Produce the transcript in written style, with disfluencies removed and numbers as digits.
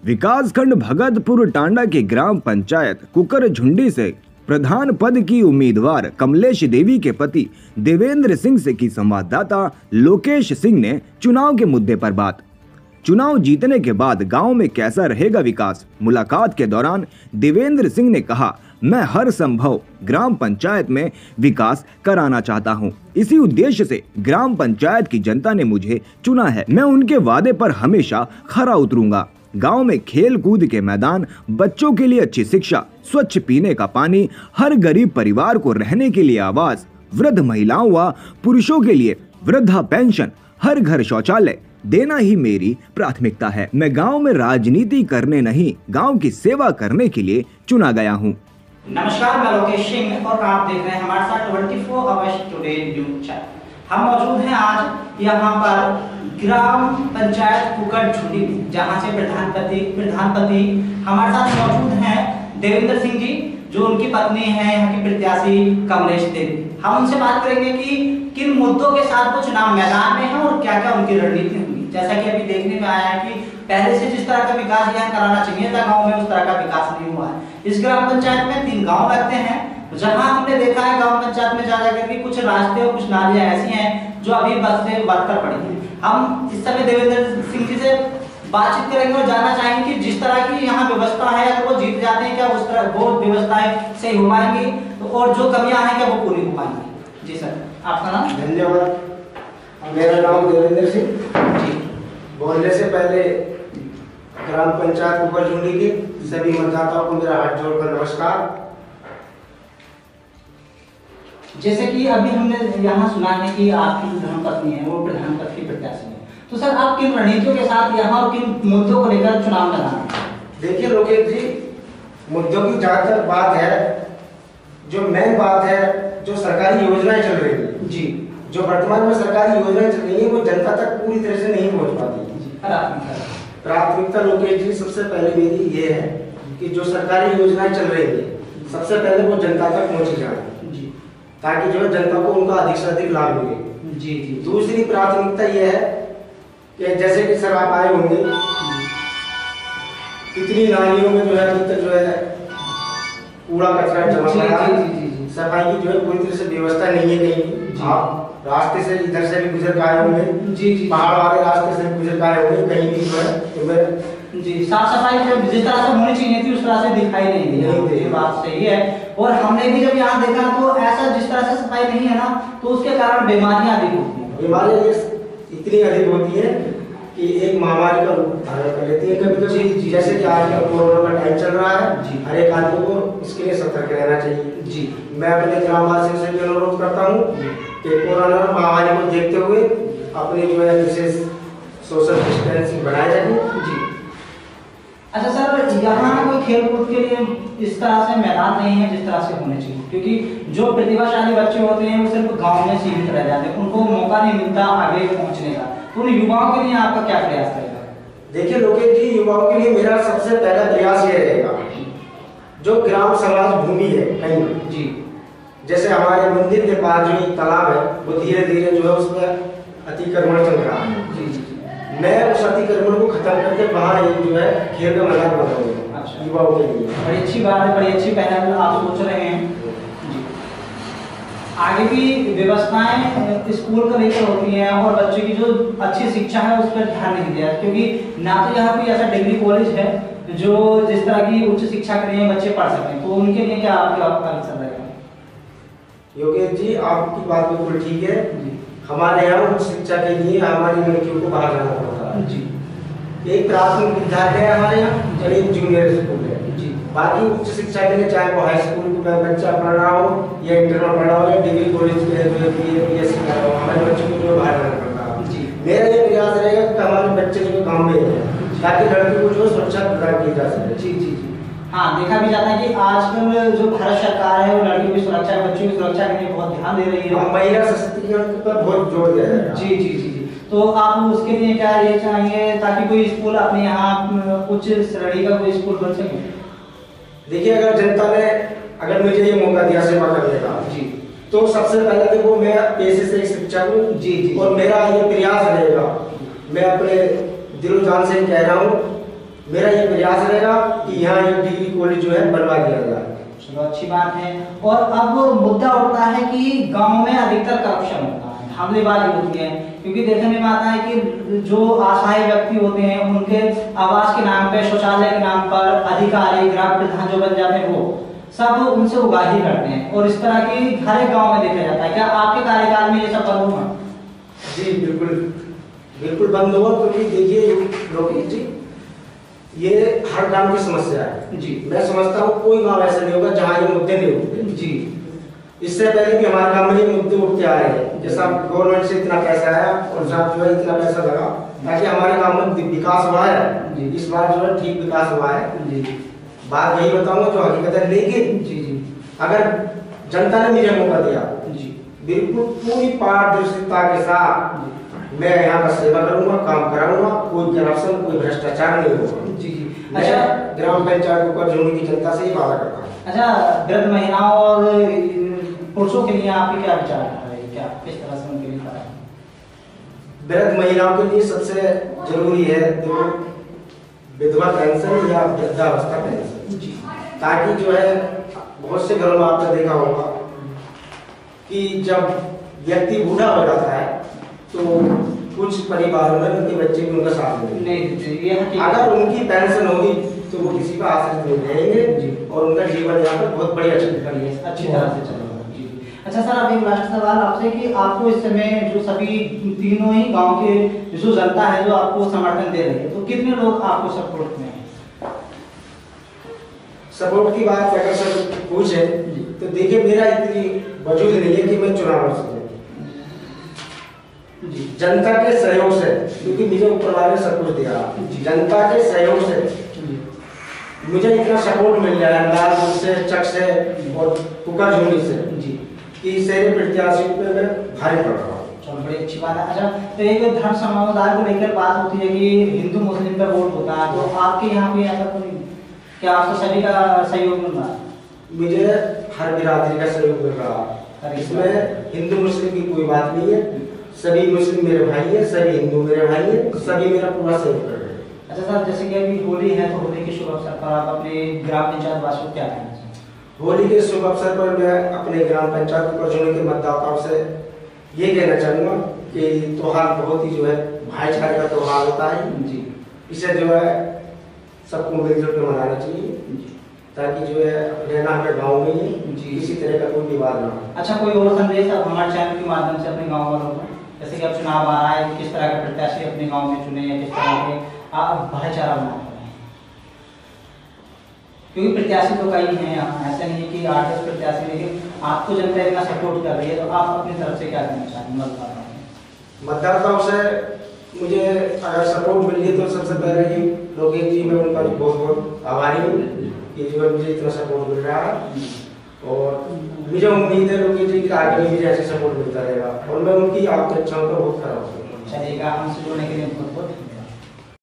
विकासखंड भगतपुर टांडा के ग्राम पंचायत कुकर झुंडी से प्रधान पद की उम्मीदवार कमलेश देवी के पति देवेंद्र सिंह से की संवाददाता लोकेश सिंह ने चुनाव के मुद्दे पर बात। चुनाव जीतने के बाद गांव में कैसा रहेगा विकास। मुलाकात के दौरान देवेंद्र सिंह ने कहा, मैं हर संभव ग्राम पंचायत में विकास कराना चाहता हूं। इसी उद्देश्य से ग्राम पंचायत की जनता ने मुझे चुना है। मैं उनके वादे पर हमेशा खरा उतरूंगा। गांव में खेल कूद के मैदान, बच्चों के लिए अच्छी शिक्षा, स्वच्छ पीने का पानी, हर गरीब परिवार को रहने के लिए आवास, वृद्ध महिलाओं व पुरुषों के लिए वृद्धा पेंशन, हर घर शौचालय देना ही मेरी प्राथमिकता है। मैं गांव में राजनीति करने नहीं, गांव की सेवा करने के लिए चुना गया हूं। नमस्कार, मैं लोकेश सिंह और आप देख रहे हैं हमारे साथ 24 आवर्स टुडे न्यूज चैनल। हम मौजूद हैं आज यहाँ पर ग्राम पंचायत कुकर झुंडी, जहाँ से प्रधानपति हमारे साथ मौजूद हैं देवेंद्र सिंह जी, जो उनकी पत्नी है यहाँ की प्रत्याशी कमलेश देवी। हम उनसे बात करेंगे कि किन मुद्दों के साथ वो चुनाव मैदान में है और क्या क्या उनकी रणनीति होगी। जैसा कि अभी देखने में आया है कि पहले से जिस तरह का विकास यहाँ कराना चाहिए था गांव में, उस तरह का विकास नहीं हुआ है। इस ग्राम पंचायत में 3 गांव लगते हैं, जहां हमने देखा है गांव पंचायत में जा करके कुछ रास्ते और कुछ नालियां ऐसी हैं जो अभी बस से बदतर पड़ी हैं। हम इस समय देवेंद्र सिंह जी से बातचीत करेंगे और जानना चाहेंगे कि जिस तरह की यहाँ व्यवस्था है, अगर वो जीत जाते हैं क्या उस तरह वो व्यवस्थाएं सही हो पाएंगी, तो और जो कमियां हैं क्या वो पूरी हो पाएंगी। जी सर, आपका नाम? धन्यवाद। मेरा नाम देवेंद्र सिंह जी। बोलने से पहले ग्राम पंचायत कुकर झुंडी के सभी मतदाताओं को मेरा हाथ जोड़कर नमस्कार। जैसे कि अभी हमने यहाँ सुना है कि आपकी धर्मपत्नी है वो प्रधान पद की प्रत्याशी है, तो सर आप किन रणनीतियों के साथ यहाँ और किन मुद्दों को लेकर चुनाव लड़ा रहे हैं? देखिए लोकेश जी, मुद्दों की जहाँ तक बात है, जो मेन बात है, जो सरकारी योजनाएं चल रही है जी, जो वर्तमान में सरकारी योजनाएं चल रही है वो जनता तक पूरी तरह से नहीं पहुँच पाती। प्राथमिकता लोकेश जी सबसे पहले मेरी ये है कि जो सरकारी योजनाएं चल रही है सबसे पहले वो जनता तक पहुँची जाए, ताकि जो है जनता को उनका अधिक से अधिक लाभ मिले। जी। दूसरी प्राथमिकता यह है कि जैसे कि सर आप आए होंगे, इतनी नालियों में जो है अभी तक जो है कूड़ा कचरा जमा पड़ा है, सफाई की जो है पूरी तरह से व्यवस्था नहीं है कहीं। आप रास्ते से इधर से भी गुजर के आए होंगे, पहाड़ वाले रास्ते से भी गुजर के आए होंगे, कहीं भी जो है जी साफ सफाई जिस तरह से होनी चाहिए थी उस तरह से दिखाई नहीं दी। ये बात सही है। और हमने भी जब यहाँ देखा तो ऐसा जिस तरह से सफाई नहीं है ना, तो उसके कारण बीमारियां अधिक होती हैं। बीमारियां इतनी अधिक होती है कि एक महामारी का रूप धारण कर लेती है कभी कभी। जैसे कि आजकल कोरोना का टाइम चल रहा है, हर एक आदमी को इसके लिए सतर्क रहना चाहिए। जी, मैं अपने ग्रामवासियों से भी अनुरोध करता हूँ कि कोरोना महामारी को देखते हुए अपनी जो है विशेष सोशल डिस्टेंसिंग बनाए रखें। जी। अच्छा सर, यहाँ कोई खेल कूद के लिए इस तरह से मैदान नहीं है जिस तरह से होने चाहिए, क्योंकि जो प्रतिभाशाली बच्चे होते हैं वो सिर्फ गांव में सीमित रह जाते हैं, उनको मौका नहीं मिलता आगे पहुंचने का। तो उन युवाओं के लिए आपका क्या प्रयास रहेगा? देखिए लोकेश जी, युवाओं के लिए मेरा सबसे पहला प्रयास ये रहेगा, जो ग्राम समाज भूमि है कहीं जी, जैसे हमारे मंदिर के पास जो एक तालाब है वो धीरे धीरे जो है उसमें अतिक्रमण चल रहा है। मैं उस अतिक्रमण को खत्म करके वहाँ एक जो है खेल का मैदान बनाऊंगा। अच्छा, युवाओं के लिए बड़ी अच्छी बात है, बड़ी अच्छी पहल आप सोच रहे हैं जी। आगे भी व्यवस्थाएं स्कूल को लेकर होती हैं और बच्चों की जो अच्छी शिक्षा है उस पर ध्यान नहीं दिया, क्योंकि ना तो यहाँ कोई ऐसा डिग्री कॉलेज है जो जिस तरह की उच्च शिक्षा के लिए बच्चे पढ़ सकें, तो उनके लिए क्या आपका आंसर रहेगा? योगेश जी, आपकी बात बिल्कुल ठीक है। हमारे यहाँ उच्च शिक्षा के लिए हमारी लड़कियों को बाहर जाना पड़ता है जी। एक प्राथमिक विद्यालय है हमारे यहाँ, चलिए जूनियर स्कूल है जी। बाकी उच्च शिक्षा के लिए चाहे वो हाई स्कूल में बच्चा पढ़ रहा हो या इंटर में पढ़ रहा हो या डिग्री कॉलेज के बीएससी कर रहा हो, हमारे बच्चों को जो बाहर जाना पड़ता है जी। मेरा ये प्रयास रहेगा कि हमारे बच्चे जो गाँव में है ताकि लड़कियों को जो सुरक्षा प्रदान की जा सके। जी जी जी। हाँ, देखा भी जाता है कि आजकल जो भारत सरकार है वो लड़कियों की सुरक्षा, बच्चों की सुरक्षा के लिए बहुत ध्यान दे रही है, महिला सशक्तिकरण पर बहुत जोर दिया जाएगा। जी जी जी जी। तो आप उसके लिए क्या ये चाहेंगे ताकि कोई स्कूल अपने यहाँ उच्च श्रेणी का कोई स्कूल बन सके? देखिए, अगर जनता ने अगर मुझे ये मौका दिया सेवा करने का जी, तो सबसे पहले देखो मैं पेशे से शिक्षक हूँ जी, और मेरा ये प्रयास रहेगा, मैं अपने दिलो जान से कह रहा हूँ मेरा ये प्रयास रहेगा कि यहाँ एक डिग्री कॉलेज जो है बनवा दिया जाए। चलो अच्छी बात है। और अब मुद्दा उठता है कि गांव में अधिकतर करप्शन होता है, धांधलीबाजी होती है, क्योंकि देखने में आता है कि जो असहाय व्यक्ति होते हैं उनके आवास के नाम पे, शौचालय के नाम पर अधिकारी, ग्राम प्रधान जो बन जाते हैं वो सब उनसे उगाही करते हैं, और इस तरह की हर एक गाँव में देखा जाता है। क्या आपके कार्यकाल में ये सब बंद हुआ? जी बिल्कुल बंद हुआ, क्योंकि देखिए लोकेश जी, ये हर गांव की समस्या है जी। मैं समझता हूँ कोई गांव ऐसा नहीं होगा जहाँ ये मुद्दे नहीं उठते जी। इससे पहले भी हमारे गांव में ये मुद्दे उठते आ रहे हैं, जैसा गवर्नमेंट से इतना पैसा आया और साहब जो है इतना पैसा लगा ताकि हमारे गांव में विकास हुआ है। इस बार जो है ठीक विकास हुआ है जी। बात यही बताऊंगा जो हकीकत है, लेकिन जी अगर जनता ने मुझे मौका दिया जी, बिल्कुल पूरी पारदर्शिता के साथ मैं यहाँ का सेवा करूंगा, काम कराऊंगा, कोई करप्शन, कोई भ्रष्टाचार नहीं होगा जी। अच्छा, ग्राम पंचायत को जोड़ने की जनता से ही वादा करता हूँ। अच्छा, वृद्ध महिलाओं और पुरुषों के लिए आपके क्या विचार है, क्या किस तरह से उनके लिए करा? वृद्ध महिलाओं के लिए सबसे जरूरी है देखो विधवा पेंशन या वृद्धावस्था पेंशन, ताकि जो है बहुत से घरों में आपने देखा होगा कि जब व्यक्ति बूढ़ा हो जाता है तो कुछ परिवारों में उनके बच्चे भी उनका साथ नहीं देते। अगर उनकी पेंशन होगी तो वो किसी का आश्रित नहीं रहेंगे और उनका जीवन यहाँ पर बहुत बढ़िया अच्छी तरह से चलेगा जी। अच्छा सर, अब एक लास्ट सवाल आपसे कि आपको इस समय जो सभी तीनों ही गांव के जो जनता है जो आपको समर्थन दे रही है, तो कितने लोग आपको सपोर्ट में हैं? सपोर्ट की बात अगर सर पूछे तो देखिए मेरा इतनी वजूद नहीं है कि मैं चुनाव लड़ सकूं। जनता के सहयोग से, क्योंकि मुझे ऊपर वाले ने सब कुछ दिया, जनता के सहयोग से मुझे इतना सपोर्ट मिल रहा है लालपुर से, चक से और कुकर झुंडी से जी, कि शहरी प्रत्याशी पे मैं भारी पड़ रहा हूँ। चलो बड़ी अच्छी बात है। अच्छा, तो एक धर्म समुदाय को लेकर बात होती है कि हिंदू मुस्लिम का वोट होता है, तो आपके यहाँ पे ऐसा कोई, क्या आपको सभी का सहयोग मिल रहा है? मुझे हर बिरादरी का सहयोग मिल रहा है, इसमें हिंदू मुस्लिम की कोई बात नहीं है, सभी मुस्लिम मेरे भाई हैं, सभी हिंदू मेरे भाई हैं, सभी मेरा पूरा सहयोग कर रहे हैं। अच्छा सर, जैसे कि अभी होली है, तो होली के शुभ अवसर पर आप अपने ग्राम पंचायत वासियों को क्या कहना चाहिए? होली के शुभ अवसर पर मैं अपने ग्राम पंचायत कुकर के मतदाताओं से ये कहना चाहूँगा कि त्योहार बहुत ही जो है भाईचारे का त्योहार होता है जी, इसे जो है सबको मिलजुल कर मनाना चाहिए ताकि जो है रहना हमें गाँव में ही किसी तरह का कोई विवाद ना हो। अच्छा, कोई और संदेश आप हमारे चैनल के माध्यम से अपने गाँव वालों को, जैसे कि अब चुनाव आ रहा है, किस तरह का प्रत्याशी अपने गाँव में चुने या किस तरह के आप भाईचारा बना रहे हैं? क्योंकि प्रत्याशी तो कई हैं यहाँ, ऐसा नहीं है कि 8-10 प्रत्याशी, लेकिन आपको जनता इतना सपोर्ट कर रही है, तो आप अपनी तरफ से क्या कहना चाहेंगे मतदाताओं से? मुझे अगर सपोर्ट मिल गई तो सबसे पहले ही लोकेश जी मैं उनका बहुत बहुत आभारी हूँ कि जो मुझे इतना सपोर्ट मिल रहा है, और मुझे उम्मीद है लोकेश जी कि आगे भी मुझे ऐसे सपोर्ट मिलता रहेगा और मैं उनकी आपकी इच्छाओं का बहुत खरा हूँ। चलिएगा, हमसे जुड़ने के लिए बहुत